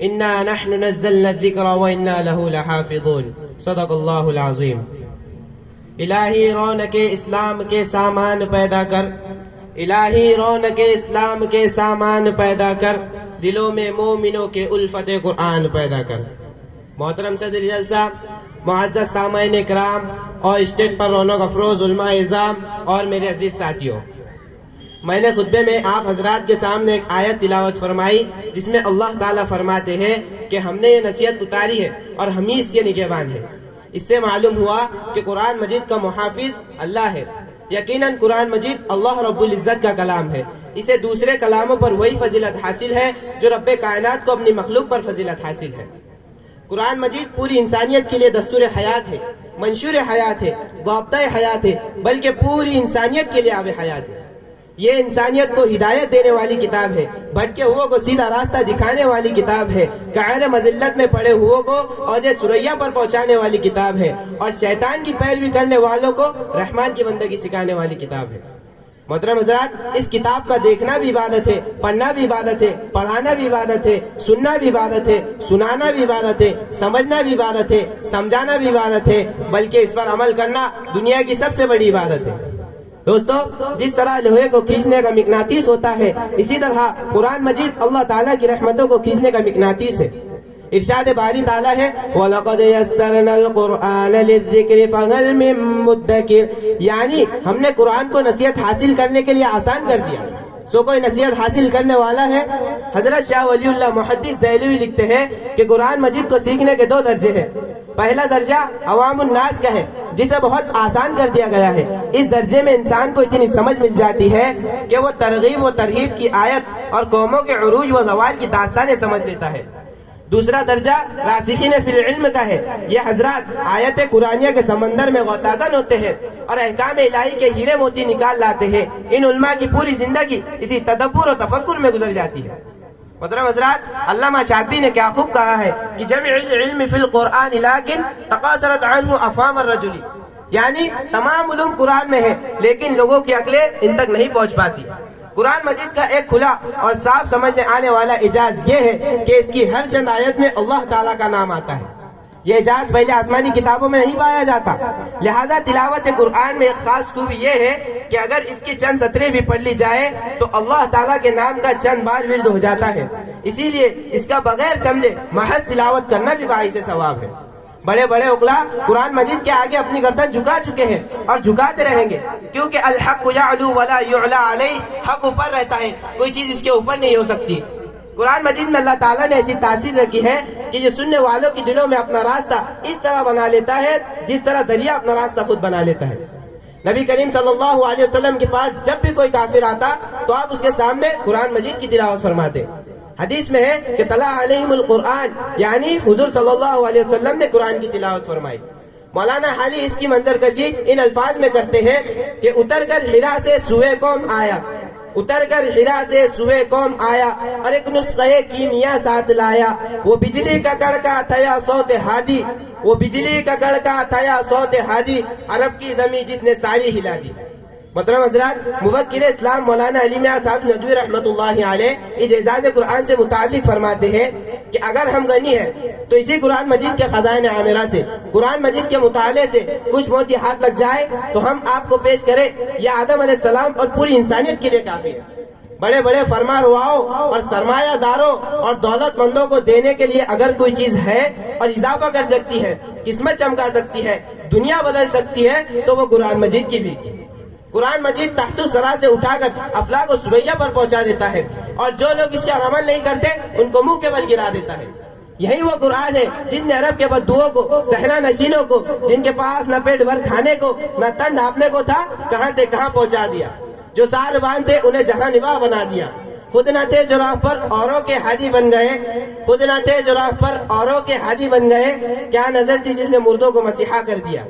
انا نحن نزلنا الذکر وانا له لحافظون صدق اللہ العظیم۔ الہی رونق اسلام کے سامان پیدا کر، الہی رونق اسلام کے سامان پیدا کر، دلوں میں مومنوں کے الفت قرآن پیدا کر۔ محترم صدر جلسہ، معزز سامعین کرام اور اسٹیج پر رونق افروز علماء اعظام اور میرے عزیز ساتھیوں، میں نے خطبے میں آپ حضرات کے سامنے ایک آیت تلاوت فرمائی جس میں اللہ تعالیٰ فرماتے ہیں کہ ہم نے یہ نصیحت اتاری ہے اور ہم ہی اس کے نگہبان ہیں۔ اس سے معلوم ہوا کہ قرآن مجید کا محافظ اللہ ہے۔ یقیناً قرآن مجید اللہ رب العزت کا کلام ہے، اسے دوسرے کلاموں پر وہی فضیلت حاصل ہے جو رب کائنات کو اپنی مخلوق پر فضیلت حاصل ہے۔ قرآن مجید پوری انسانیت کے لیے دستور حیات ہے، منشور حیات ہے، ضابطۂ حیات ہے، بلکہ پوری انسانیت کے لیے آب حیات ہے۔ یہ انسانیت کو ہدایت دینے والی کتاب ہے، بھٹکے ہوئوں کو سیدھا راستہ دکھانے والی کتاب ہے، قعر مذلت میں پڑے ہوئوں کو اوج ثریا پر پہنچانے والی کتاب ہے، اور شیطان کی پیروی کرنے والوں کو رحمان کی بندگی سکھانے والی کتاب ہے۔ محترم حضرات، اس کتاب کا دیکھنا بھی عبادت ہے، پڑھنا بھی عبادت ہے، پڑھانا بھی عبادت ہے، سننا بھی عبادت ہے، سنانا بھی عبادت ہے، سمجھنا بھی عبادت ہے، سمجھانا بھی عبادت ہے، بلکہ اس پر عمل کرنا دنیا کی سب سے بڑی عبادت ہے۔ دوستو، جس طرح لوہے کو کھینچنے کا مقناطیس ہوتا ہے، اسی طرح قرآن مجید اللہ تعالیٰ کی رحمتوں کو کھینچنے کا مقناطیس ہے۔ ارشاد باری تعالیٰ ہے وَلَقَدْ يَسَّرْنَا الْقُرْآنَ لِلذِّكْرِ فَهَلْ مِن مُدَّكِرٍ، یعنی ہم نے قرآن کو نصیحت حاصل کرنے کے لیے آسان کر دیا۔ سو کوئی نصیحت حاصل کرنے والا ہے؟ حضرت شاہ ولی اللہ محدث دہلوی لکھتے ہیں کہ قرآن مجید کو سیکھنے کے 2 درجے ہیں۔ پہلا درجہ عوام الناس کا ہے، جسے بہت آسان کر دیا گیا ہے۔ اس درجے میں انسان کو اتنی سمجھ مل جاتی ہے کہ وہ ترغیب و ترہیب کی آیت اور قوموں کے عروج و زوال کی داستانیں سمجھ لیتا ہے۔ دوسرا درجہ راسخین فی العلم کا ہے۔ یہ حضرات آیت قرآنیہ کے سمندر میں غوطازن ہوتے ہیں اور احکام الہی کے ہیرے موتی نکال لاتے ہیں۔ ان علماء کی پوری زندگی اسی تدبر و تفکر میں گزر جاتی ہے۔ محترم حضرات، علامہ شاطبی نے کیا خوب کہا ہے کہ جمع العلم فی القرآن لیکن تقاصرت عنہ افہام الرجل، یعنی تمام علوم قرآن میں ہے لیکن لوگوں کی عقلیں ان تک نہیں پہنچ پاتی۔ قرآن مجید کا ایک کھلا اور صاف سمجھ میں آنے والا اعجاز یہ ہے کہ اس کی ہر چند آیت میں اللہ تعالیٰ کا نام آتا ہے۔ یہ اعجاز پہلے آسمانی کتابوں میں نہیں پایا جاتا، لہذا تلاوت قرآن میں ایک خاص خوبی یہ ہے کہ اگر اس کی چند سطریں بھی پڑھ لی جائے تو اللہ تعالیٰ کے نام کا چند بار ورد ہو جاتا ہے۔ اسی لیے اس کا بغیر سمجھے محض تلاوت کرنا بھی باعث ثواب ہے۔ بڑے بڑے عقلاء قرآن مجید کے آگے اپنی گردن جھکا چکے ہیں اور جھکاتے رہیں گے، کیونکہ الحق یعلو ولا یعلی علیہ، حق اوپر رہتا ہے، کوئی چیز اس کے اوپر نہیں ہو سکتی۔ قرآن مجید میں اللہ تعالیٰ نے ایسی تاثیر رکھی ہے کہ یہ سننے والوں کی دلوں میں اپنا راستہ اس طرح بنا لیتا ہے جس طرح دریا اپنا راستہ خود بنا لیتا ہے۔ نبی کریم صلی اللہ علیہ وسلم کے پاس جب بھی کوئی کافر آتا تو آپ اس کے سامنے قرآن مجید کی تلاوت فرماتے۔ حدیث میں ہے کہ تلا علیہم القرآن، یعنی حضور صلی اللہ علیہ وسلم نے قرآن کی تلاوت فرمائی۔ مولانا حالی اس کی منظر کشی ان الفاظ میں کرتے ہیں کہ اتر کر حرا سے سوئے قوم آیا، اتر کر حرا سے سوئے قوم آیا، اور ایک نسخے کیمیا ساتھ لایا، وہ بجلی کا کڑکا تھیا صوت ہادی، وہ بجلی کا کڑکا تھیا صوت ہادی، عرب کی زمین جس نے ساری ہلا دی۔ محترم حضرات، مفکر اسلام مولانا علی میاں صاحب ندوی رحمۃ اللہ علیہ اس اعجاز قرآن سے متعلق فرماتے ہیں کہ اگر ہم غنی ہیں تو اسی قرآن مجید کے خزائن عامرہ سے، قرآن مجید کے مطالعے سے کچھ موتی ہاتھ لگ جائے تو ہم آپ کو پیش کریں یہ آدم علیہ السلام اور پوری انسانیت کے لیے کافی ہے۔ بڑے بڑے فرما رواؤں اور سرمایہ داروں اور دولت مندوں کو دینے کے لیے اگر کوئی چیز ہے اور اضافہ کر سکتی ہے، قسمت چمکا سکتی ہے، دنیا بدل سکتی ہے، تو وہ قرآن مجید کی بھی۔ قرآن مجید تحت الثری سے اٹھا کر افلاک و ثریا پر پہنچا دیتا ہے، اور جو لوگ اس کا عمل نہیں کرتے ان کو منہ کے بل گرا دیتا ہے۔ یہی وہ قرآن ہے جس نے عرب کے بدوؤں کو، صحرا نشینوں کو، جن کے پاس نہ پیٹ بھر کھانے کو نہ تن ڈھانپنے کو تھا، کہاں سے کہاں پہنچا دیا۔ جو سال باندھ تھے انہیں جہاں نواح بنا دیا۔ خود نہ تھے جو راہ پر اوروں کے حاجی بن گئے، خود نہ تھے جو راہ پر اوروں کے حاجی بن گئے، کیا نظر تھی جس نے مردوں کو مسیحا کر دیا۔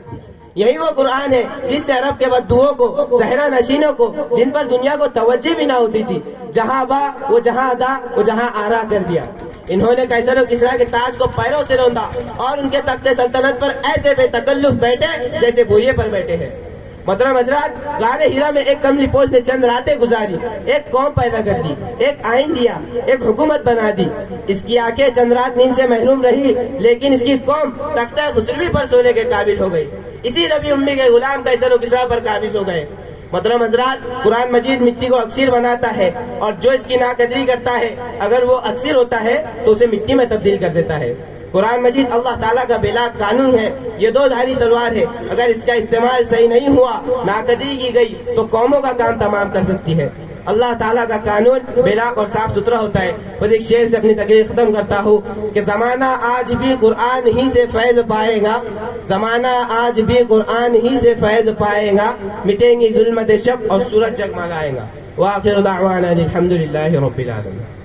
یہی وہ قرآن ہے جس نے عرب کے بدوؤں کو، صحرا نشینوں کو، جن پر دنیا کو توجہ بھی نہ ہوتی تھی، جہاں با وہ جہاں ادا وہ جہاں آرا کر دیا۔ انہوں نے قیصر و کسریٰ کے تاج کو پیروں سے روندا اور ان کے تخت سلطنت پر ایسے بے تکلف بیٹھے جیسے بوریے پر بیٹھے ہیں۔ محترم حضرات، غار ہیرا میں ایک کملی پوش نے چند راتیں گزاری، ایک قوم پیدا کر دی، ایک آئین دیا، ایک حکومت بنا دی۔ اس کی آنکھیں چند رات نیند سے محروم رہی، لیکن اس کی قوم تختہ خسروی پر سونے کے قابل ہو گئی۔ اسی نبی امی کے غلام قیصر و کسریٰ پر قابض ہو گئے۔ محترم حضرات، قرآن مجید مٹی کو اکسیر بناتا ہے، اور جو اس کی ناقدری کرتا ہے اگر وہ اکسیر ہوتا ہے تو اسے مٹی میں تبدیل کر دیتا ہے۔ قرآن مجید اللہ تعالیٰ کا بلاغ قانون ہے، یہ دو دھاری تلوار ہے، اگر اس کا استعمال صحیح نہیں ہوا، ناقدری کی گئی تو قوموں کا کام تمام کر سکتی ہے۔ اللہ تعالیٰ کا قانون بلاغ اور صاف ستھرا ہوتا ہے۔ بس ایک شعر سے اپنی تقریر ختم کرتا ہوں کہ زمانہ آج بھی قرآن ہی سے فیض پائے گا، زمانہ آج بھی قرآن ہی سے فیض پائے گا، مٹیں گی ظلمت شب اور سورج جگمگائے گا۔ وآخر دعوانا الحمد للہ رب العالمین۔